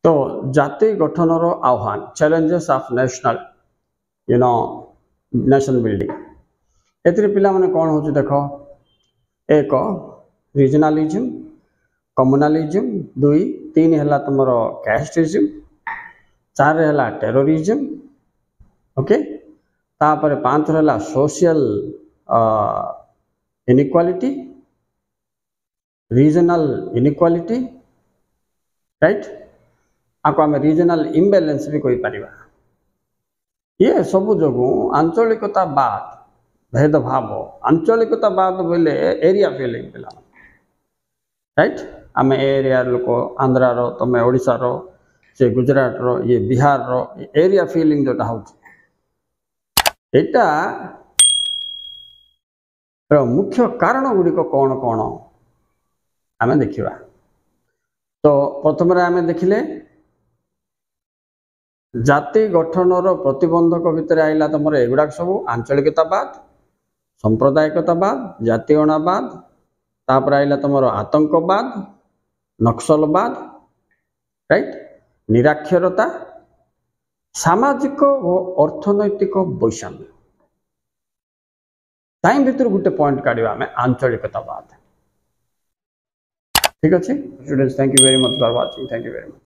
तो जाति गठन रो आह्वान challenges of national nation building एतिर पिला माने कौन हो देखो एक रीजनलिज्म कम्युनलिज्म दुई तीन है तुम कैस्टिज्म चार है टेररिज्म ओके तापर पांच है social inequality regional inequality right आपको आम रीजनल इम्बैलेंस भी कही पारिबा ये सब जो आंचलिकतावाद भेदभाव आंचलिकतावाद बोले एरिया फीलिंग पिला राइट आम एरिया लोक आंध्रार तुम ओडिशार से गुजरात रो ये बिहार रो एरिया फीलिंग जोटा हो मुख्य कारण गुड़िक कौन कौन आम देखा तो प्रथम आम देखिले जाति गठन प्रतिबंधक भितर आईला तुम एगुड़ा सब आंचलिकतावाद सांप्रदायिकतावाद जातीयतावाद तापर आईला तुम आतंकवाद नक्सलवाद राइट निराक्षरता सामाजिक और अर्थनैतिक वैषम्य ताई भीतर गोटे पॉइंट काढ़ा आम आंचलिकतावाद ठीक अच्छे students thank you very much for watching thank you very much.